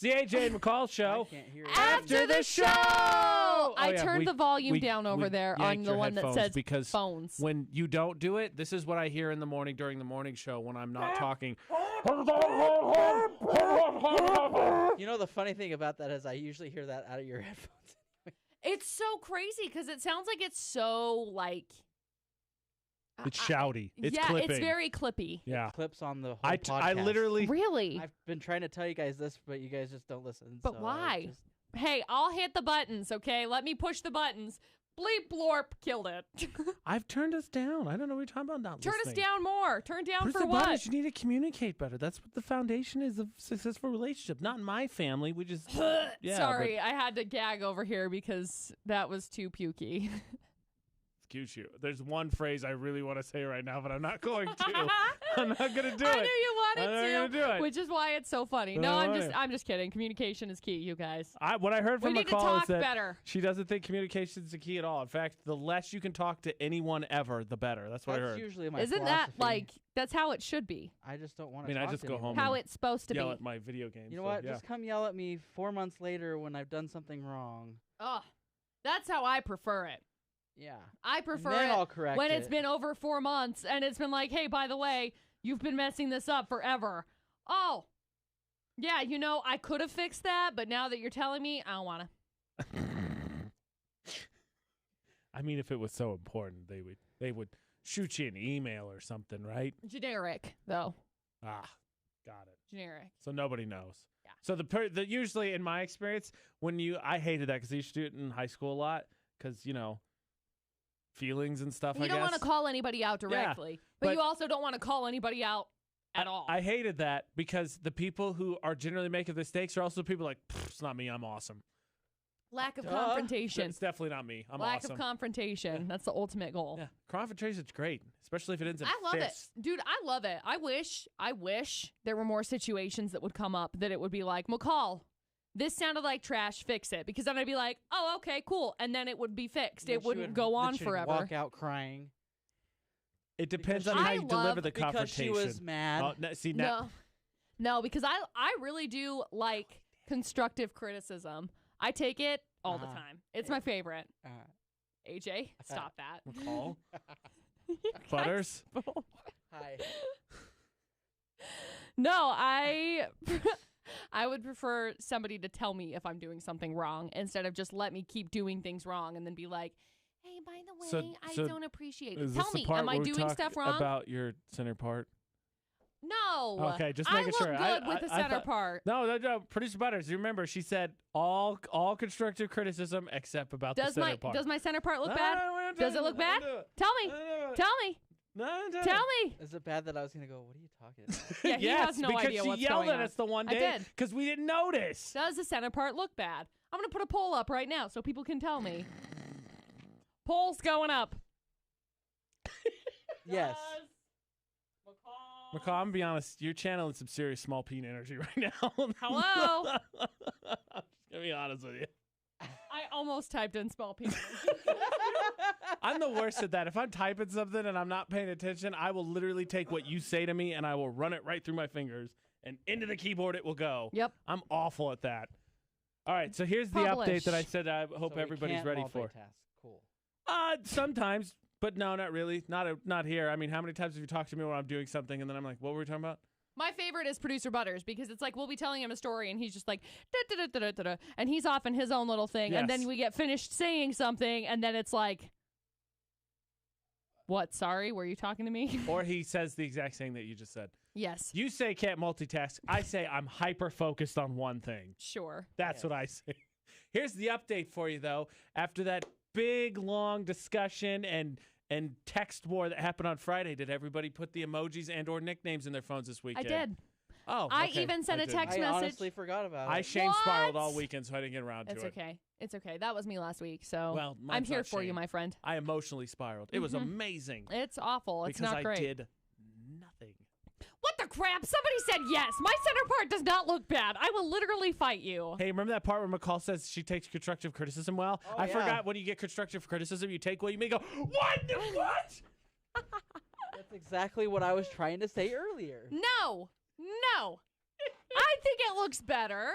the AJ and McCall show. I can't hear After the show! I turned the volume down over there on the one that says because phones. When you don't do it, this is what I hear in the morning during the morning show when I'm not talking. You know, the funny thing about that is I usually hear that out of your headphones. It's so crazy because it sounds like it's so like... It's shouty. It's clipping. It's very clippy. Yeah. It clips on the whole podcast. I literally... Really? I've been trying to tell you guys this, but you guys just don't listen. But why? Hey, I'll hit the buttons, okay? Let me push the buttons. Bleep blorp killed it. I've turned us down. I don't know what you're talking about not Turn listening. us down more. Turn down Push for the what? buttons. You need to communicate better. That's what the foundation is of successful relationship. Not in my family. We just... Sorry, I had to gag over here because that was too pukey. Excuse you. There's one phrase I really want to say right now, but I'm not going to. I'm not going to do it. I knew you wanted I'm not going to do it. Which is why it's so funny. No, I'm just kidding. Communication is key, you guys. What I heard from we need to McCall talk is that better. she doesn't think communication is the key at all. In fact, the less you can talk to anyone ever, the better. That's what I heard. That's usually my Isn't philosophy. that like, that's how it should be? I just don't want to I just go home How and it's supposed to yell be. at my video games. You know what? Just come yell at me 4 months later when I've done something wrong. Oh, that's how I prefer it. Yeah. I prefer And then it I'll correct when it. it's been over 4 months and it's been like, hey, by the way, you've been messing this up forever. Oh, yeah, you know, I could have fixed that, but now that you're telling me, I don't want to. I mean, if it was so important, they would shoot you an email or something, right? Generic, though. Ah, got it. Generic. So nobody knows. Yeah. So the usually in my experience, I hated that because I used to do it in high school a lot because, you know, feelings and stuff, You don't want to call anybody out directly, but you also don't want to call anybody out at all. I hated that because the people who are generally making mistakes are also people like, it's not me, I'm awesome. Lack of confrontation. It's definitely not me, I'm Lack awesome. of confrontation. Yeah. That's the ultimate goal. Yeah, confrontation's great, especially if it ends in I love fists. it. Dude, I love it. I wish there were more situations that would come up that it would be like, McCall, this sounded like trash, fix it. Because then I'd be like, oh, okay, cool. And then it would be fixed. It wouldn't go on forever. Walk out crying. It depends on how you deliver the confrontation. Because she was mad. No, because I really do like constructive criticism. I take it all the time. It's my favorite. AJ, stop that. McCall? Butters? Hi. No, I would prefer somebody to tell me if I'm doing something wrong instead of just let me keep doing things wrong and then be like, hey, by the way, I don't appreciate it. Tell me, am I doing stuff wrong? About your center part? No. Okay, just making sure. I look good with the center part. No. Producer Butters, you remember she said all constructive criticism except about the center part. Does my center part look bad? Does it look bad? Tell me. Tell me. Tell me. Is it bad that I was going to go, what are you talking about? Yeah, he has no idea what's going on. because she yelled at us the one day because we didn't notice. Does the center part look bad? I'm going to put a poll up right now so people can tell me. Poll's going up. Yes. McCall, I'm going to be honest, you're channeling some serious small peen energy right now. Hello? I'm just going to be honest with you. I almost typed in small peen. I'm the worst at that. If I'm typing something and I'm not paying attention, I will literally take what you say to me and I will run it right through my fingers and into the keyboard it will go. Yep. I'm awful at that. All right, so here's the update that I said I hope everybody's ready for. Cool. Sometimes, but no, not really. Not here. I mean, how many times have you talked to me when I'm doing something and then I'm like, what were we talking about? My favorite is Producer Butters because it's like we'll be telling him a story and he's just like, da-da-da-da-da-da, and he's off in his own little thing. Yes. And then we get finished saying something and then it's like, what? Sorry, were you talking to me? Or he says the exact thing that you just said. Yes. You say can't multitask. I say I'm hyper-focused on one thing. Sure. That's what I say. Here's the update for you, though. After that big, long discussion and text war that happened on Friday, did everybody put the emojis and or nicknames in their phones this weekend? I did. Oh, I okay. even sent a text message. I honestly forgot about it. I shame spiraled all weekend, so I didn't get around to it. It's okay. It's okay. That was me last week, so well, I'm here for you, my friend. I emotionally spiraled. It was amazing. It's awful. It's not great. Because I did nothing. What the crap? Somebody said yes. My center part does not look bad. I will literally fight you. Hey, remember that part where McCall says she takes constructive criticism well? Oh, I forgot when you get constructive criticism, you take well, you may go, what? That's exactly what I was trying to say earlier. No. I think it looks better.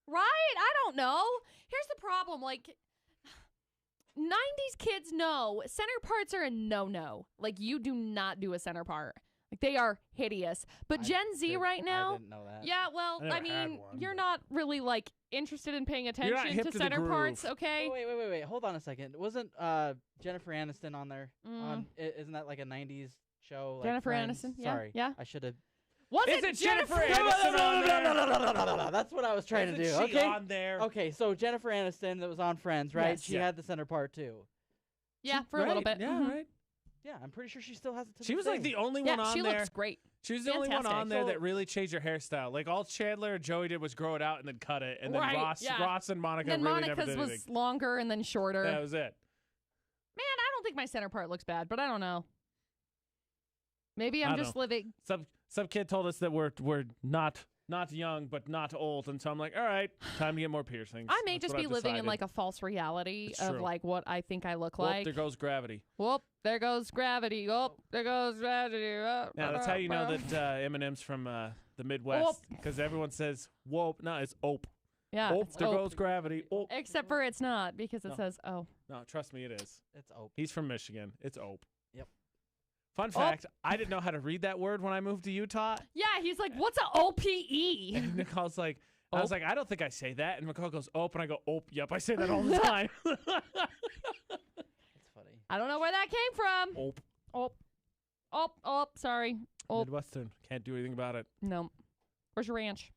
Right? I don't know. Here's the problem. Like, 90s kids know center parts are a no-no. Like, you do not do a center part. Like, they are hideous. But Gen Z right now. I didn't know that. Yeah, well, I mean, you're not really, like, interested in paying attention to center parts, okay? Oh, wait. Hold on a second. Wasn't Jennifer Aniston on there? Isn't that like a 90s show? Like Jennifer Friends? Aniston? Yeah. Sorry. Yeah. I should have. Is it Jennifer Aniston on there? No. That's what I was trying to do. Isn't she Okay. on there? Okay, so Jennifer Aniston that was on Friends, right? Yes. She had the center part too. Yeah, for a little bit. Yeah, right. Yeah, I'm pretty sure she still has it to She this was like day. the only one on she there. looks great. She was the only one Fantastic. on there that really changed her hairstyle. Like all Chandler and Joey did was grow it out and then cut it, and then Right, Ross and Monica Then really Monica's never did was anything. longer and then shorter. That was it. Man, I don't think my center part looks bad, but I don't know. Maybe I'm just living. Some kid told us that we're not young but not old, and so I'm like, all right, time to get more piercings. I may That's just what be I've living in decided. like a false reality It's of true. like what I think I look Whoop, like. there goes gravity. Whoop, there goes gravity. Whoop, there goes gravity. Yeah, that's how you know that Eminem's from the Midwest, because everyone says whoop. No, it's ope. Yeah, Ope, it's there ope. goes gravity. Ope. Except for it's not because it No. says oh. No, trust me, it is. It's open. He's from Michigan. It's ope. Yep. Fun fact, I didn't know how to read that word when I moved to Utah. Yeah, he's like, what's a OPE? And Nicole's like, I was like, I don't think I say that. And McCall goes, ope. And I go, ope. Yep, I say that all the time. That's funny. I don't know where that came from. Ope. Sorry. Oh, Midwestern. Can't do anything about it. no. Where's your ranch?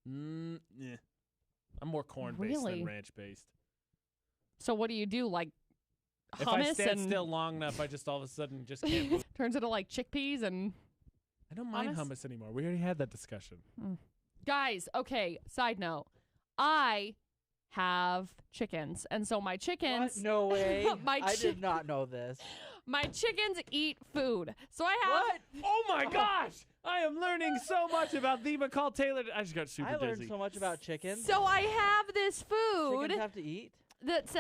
Yeah. I'm more corn-based Really? than ranch-based. So what do you do? Like If hummus I stand and still long enough, I just all of a sudden just can't move. turns into like chickpeas and I don't mind Hummus? hummus anymore. We already had that discussion. guys, okay, side note. I have chickens. And so my chickens What? No way. My I did not know this. my chickens eat food. So I have What? Oh my gosh! I am learning so much about the McCall Taylor. I just got super I learned dizzy. so much about chickens. So I have this food Chickens have to eat? that's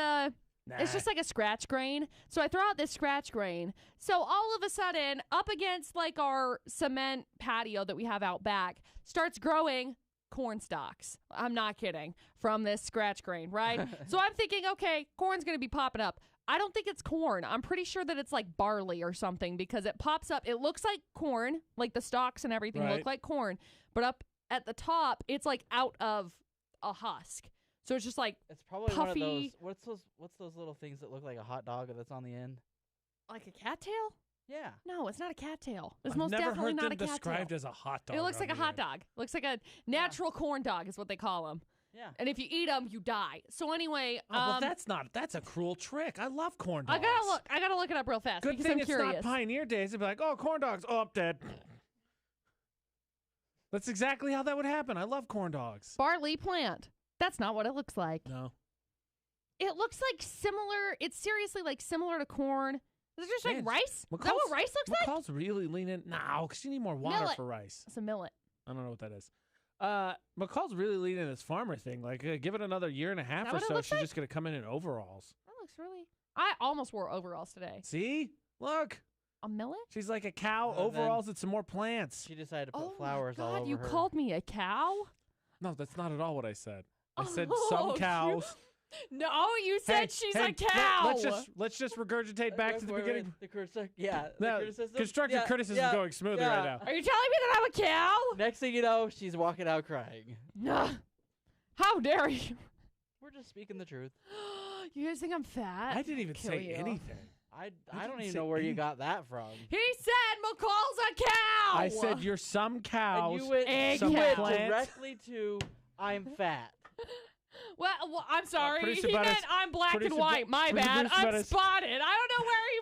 it's just like a scratch grain. So I throw out this scratch grain. So all of a sudden, up against like our cement patio that we have out back, starts growing corn stalks. I'm not kidding. From this scratch grain, right? So I'm thinking, okay, corn's going to be popping up. I don't think it's corn. I'm pretty sure that it's like barley or something because it pops up. It looks like corn, like the stalks and everything Right. look like corn, but up at the top, it's like out of a husk. So it's just like It's probably one of those. puffy. What's those little things that look like a hot dog that's on the end? like a cattail? Yeah. No, it's not a cattail. It's I've most never definitely heard not a them cattail. described as a hot dog. It looks on like a the hot end. dog. Looks like a natural corn dog is what they call them. Yeah. And if you eat them, you die. So anyway, Oh, well, that's a cruel trick. I love corn dogs. I gotta look it up real fast Good because thing I'm it's curious. not Pioneer Days. They'd be like, oh, corn dogs. Oh, I'm dead. That's exactly how that would happen. I love corn dogs. Barley plant. That's not what it looks like. No. It looks like similar. It's seriously like similar to corn. Is it just Man, like rice? Is that McCall's- what rice looks like? McCall's really leaning. No, because you need more water Millet. for rice. It's a millet. I don't know what that is. McCall's really leaning this farmer thing. Like, give it another year and a half that or what it so. looks She's like? just going to come in overalls. That looks really. I almost wore overalls today. See? Look. A millet? She's like a cow, And then- overalls, and some more plants. She decided to put Oh flowers my all God! over You her. called me a cow? No, that's not at all what I said. I said Oh, some you- cows. No, you said Hey, she's hey, a cow. Let's just regurgitate back to the beginning. The criticism. Constructive Yeah, criticism yeah, is going smoothly yeah. right now. Are you telling me that I'm a cow? Next thing you know, she's walking out crying. How dare you? We're just speaking the truth. You guys think I'm fat? I didn't even Kill say you. anything. I didn't don't even say know where you anything. got that from. He said McCall's a cow. I said you're some cows. And you went, A some you went cow. plants. directly to I'm fat. Well, I'm sorry. Producer He meant Butters- I'm black and Producer white. My Producer bad. I'm Butters- spotted. I don't know where he.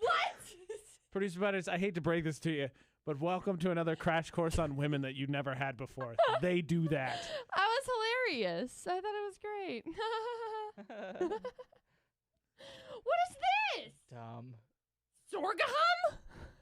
What? Producer Butters, I hate to break this to you, but welcome to another crash course on women that you never had before. They do that. I was hilarious. I thought it was great. What is this? Dumb. Sorghum?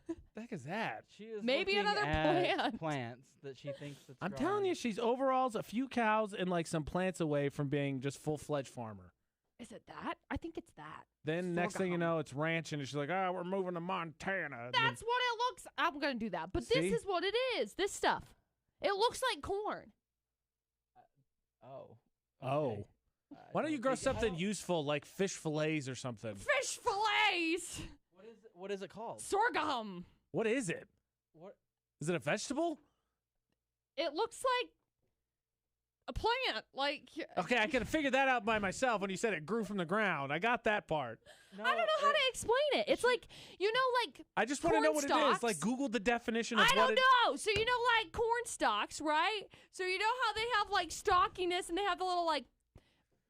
What the heck is that? She is Maybe looking another at plant. plants that she thinks that's I'm growing. telling you, she's overalls, a few cows, and like some plants away from being just full-fledged farmer. Is it that? I think it's that. Then next thing you Sorghum. know, it's ranching, and she's like, "Oh, we're moving to Montana." And then- That's what it looks. I'm gonna do that. But See? this is what it is. This stuff. It looks like corn. Okay. Why don't you grow something useful like fish fillets or something? Fish fillets. What is it called? Sorghum. What is it? What? Is it a vegetable? It looks like a plant. Like Okay, I can figure that out by myself when you said it grew from the ground. I got that part. No, I don't know how to explain it. It's like, like I just want to know what it corn is. Like, stalks. Google the definition of I what don't know. So like corn stalks, right? So you know how they have like stockiness and they have the little like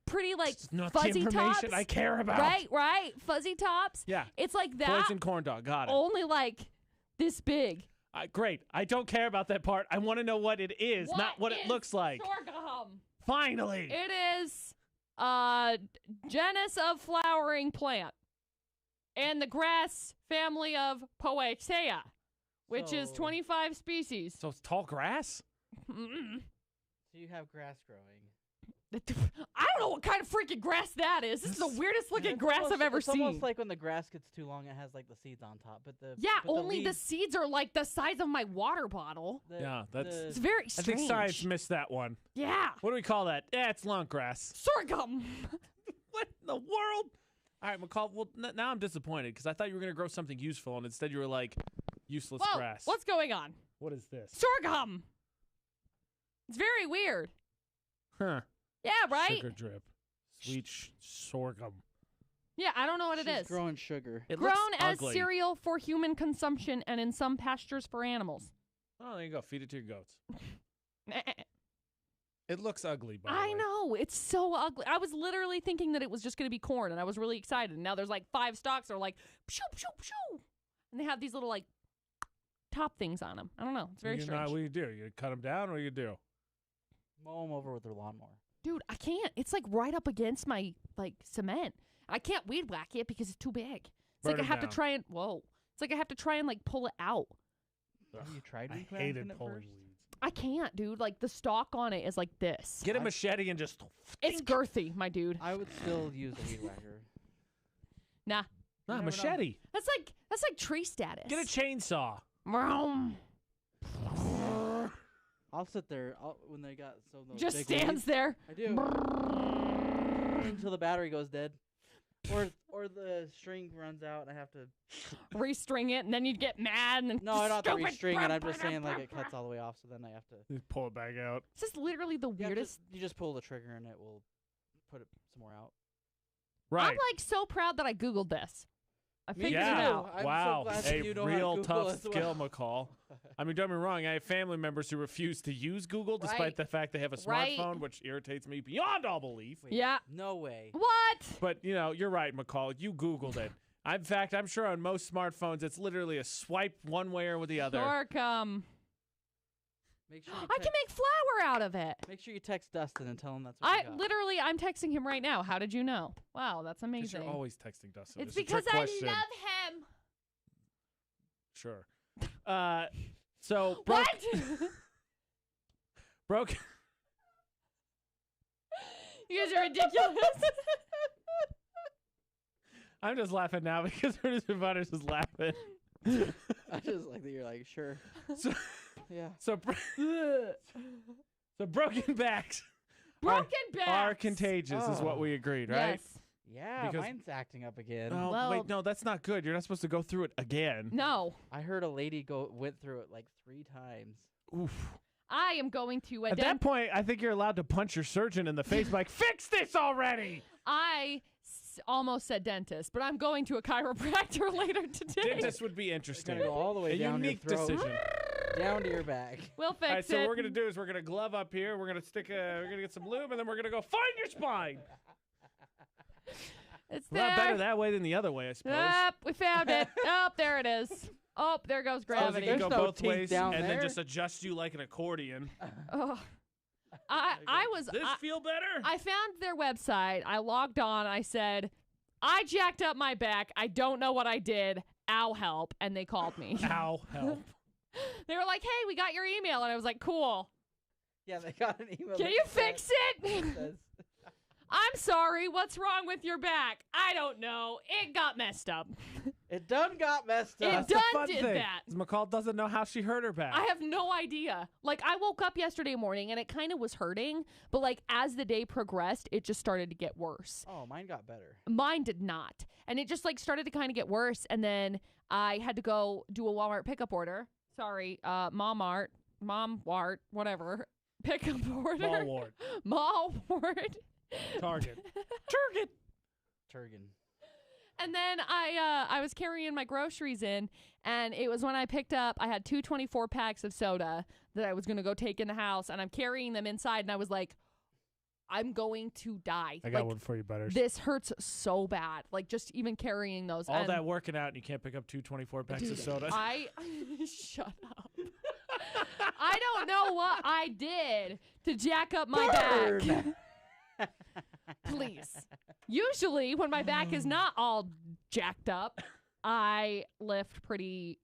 pretty like It's not fuzzy the information tops. I care about. Right. Fuzzy tops. Yeah. It's like that. Poison corn dog. Got it. Only like this big. Great. I don't care about that part. I want to know what it is, not what it looks like. Sorghum. Finally. It is genus of flowering plant. And the grass family of Poaceae, which is 25 species. So it's tall grass? Mm-mm. So you have grass growing. I don't know what kind of freaking grass that is. This is the weirdest looking grass I've ever it's seen. almost like when the grass gets too long, it has like the seeds on top. But the only the leaves, seeds are like the size of my water bottle. It's very I strange. think science missed that one. Yeah. What do we call that? It's long grass. Sorghum. What in the world? All right, McCall, well, now I'm disappointed because I thought you were going to grow something useful, and instead you were like, useless Whoa, grass. what's going on? What is this? Sorghum. It's very weird. Huh. Yeah, right? Sugar drip. Sweet sorghum. Yeah, I don't know what it she's is. growing sugar. It Grown looks as ugly. cereal for human consumption and in some pastures for animals. Oh, there you go. Feed it to your goats. It looks ugly, by the way. I know. It's so ugly. I was literally thinking that it was just going to be corn, and I was really excited. And now there's like 5 stalks that are like, pshoo, pshoo, pshoo. And they have these little like top things on them. I don't know. It's very strange. What do you do? You cut them down? What do you do? Mow them over with their lawnmower. Dude, I can't. It's like right up against my like cement. I can't weed whack it because it's too big. It's Burn like I it have down. to try and It's like I have to try and like pull it out. Have you tried I weed hated whacking it pulling first? weeds. I can't, dude. Like the stalk on it is like this. Get a machete and just... It's girthy, my dude. I would still use a weed whacker. Nah. Nah, machete. That's like tree status. Get a chainsaw. Vroom. I'll sit there when they got those Just big stands weeds. there. I do until the battery goes dead, or the string runs out and I have to Restring it, and then you'd get mad. And then No, I don't have to stupid restring it. I'm just saying like it cuts all the way off, so then I have to. You pull it back out. This is literally the weirdest. You just pull the trigger and it will put it some more out. Right. I'm like so proud that I Googled this. I Me figured it yeah. out. I'm so Wow. glad that A you know how to real Google tough as well. skill, McCall. I mean, don't get me wrong. I have family members who refuse to use Google despite Right. the fact they have a Right. smartphone, which irritates me beyond all belief. Wait, Yeah. No way. What? But, you're right, McCall. You Googled it. In fact, I'm sure on most smartphones, it's literally a swipe one way or the other. Sorghum. Make sure you I can make flour out of it. Make sure you text Dustin and tell him that's what you got. I'm texting him right now. How did you know? Wow, that's Because amazing. you're always texting Dustin. It's a trick because I question. love him. Sure. So What? broke. You guys are ridiculous. I'm just laughing now because producer Butters is laughing. I just like that you're like, sure. So, Yeah. so broken backs. Broken backs are contagious, is what Oh. we agreed, right? Yes. Yeah, Because- mine's acting up again. Oh, Well- wait, no, that's not good. You're not supposed to go through it again. No. I heard a lady went through it like 3 times. Oof. I am going to At that point, I think you're allowed to punch your surgeon in the face, like, fix this already. almost said dentist, but I'm going to a chiropractor later today. Dentist would be It's interesting. gonna go all the way A down unique your throat, decision. down to your back. We'll fix All right, it. so what we're gonna do is we're gonna glove up here. We're gonna we're gonna get some lube, and then we're gonna go find your spine. It's A lot there. better that way than the other way, I suppose. Yep, we found it. Oh, there it is. Oh, there goes Sounds like gravity. you There's go no both teeth ways down and then there. just adjust you like an accordion. Oh. I was. This feel better? I found their website. I logged on. I said, I jacked up my back. I don't know what I did. Ow, help. And they called me. Ow, help. They were like, hey, we got your email. And I was like, cool. Yeah, they got an email. Can that you said- fix it? says- I'm sorry. What's wrong with your back? I don't know. It got messed up. It done got messed up. It done did that. McCall doesn't know how she hurt her back. I have no idea. Like, I woke up yesterday morning and it kind of was hurting, but like as the day progressed, it just started to get worse. Oh, mine got better. Mine did not. And it just like started to kind of get worse. And then I had to go do a Walmart pickup order. Sorry, Mom-Wart, whatever. Pickup order. Mall-Wart. Mall-Wart. Target. Turgan. And then I was carrying my groceries in, and it was when I picked up, I had 2 24-packs of soda that I was going to go take in the house, and I'm carrying them inside, and I was like, I'm going to die. I got one for you, Butters. This hurts so bad. Like, just even carrying those. All that working out, and you can't pick up 2 24-packs of soda. Shut up. I don't know what I did to jack up my back. Please. Usually, when my back is not all jacked up, I lift pretty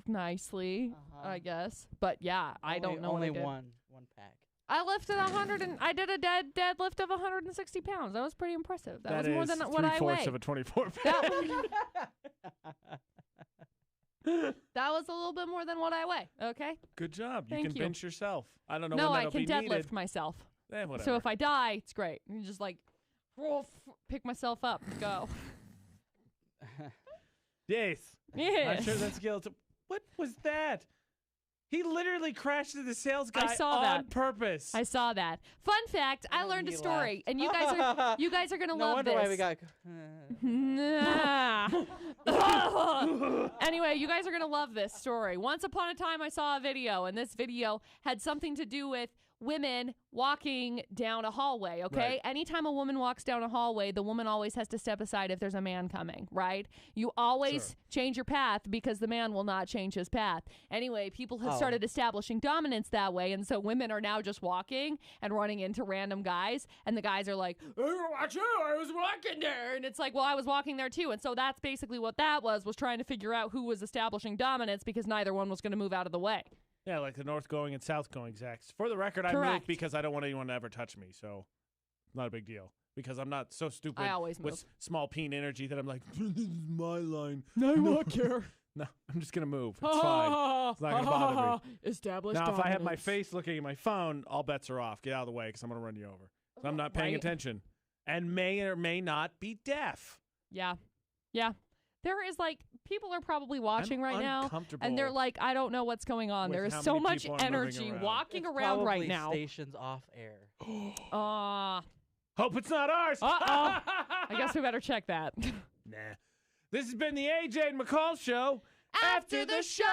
nicely, I guess. But yeah, I don't know. Only one pack. I lifted 100 and I did a deadlift of 160 pounds. That was pretty impressive. That was more than what I weighed. 3/4 of a 24-pack. That was a little bit more than what I weigh. Okay. Good job. Thank you can bench yourself. I don't know no, when that'll I can be deadlift needed. myself. Whatever. So if I die, it's great. You just like pick myself up, go. Yes. Yes. I'm sure that's guilt. What was that? He literally crashed into the sales guy on purpose. I saw that. Fun fact, I learned a story, and you guys are gonna love this. No wonder why we got. Anyway, you guys are gonna love this story. Once upon a time, I saw a video, and this video had something to do with women walking down a hallway, okay? Right. Anytime a woman walks down a hallway, the woman always has to step aside if there's a man coming, right? You always change your path because the man will not change his path. Anyway, people have started establishing dominance that way, and so women are now just walking and running into random guys, and the guys are like, oh, watch out, I was walking there. And it's like, well, I was walking there too. And so that's basically what that was trying to figure out who was establishing dominance because neither one was going to move out of the way. Yeah, like the north going and south going, Zach. For the record, I moved because I don't want anyone to ever touch me, so not a big deal. Because I'm not so stupid with small peen energy that I'm like, this is my line. No, I won't care. No, I'm just going to move. It's fine. It's not going to bother me. Established now, dominance. if I have my face looking at my phone, all bets are off. Get out of the way because I'm going to run you over. So I'm not paying attention. And may or may not be deaf. Yeah. Yeah. There is like, people are probably watching right now, and they're like, I don't know what's going on. There is so much energy walking around right now. Stations off air. Hope it's not ours. I guess we better check that. Nah. This has been the AJ and McCall Show. After the show!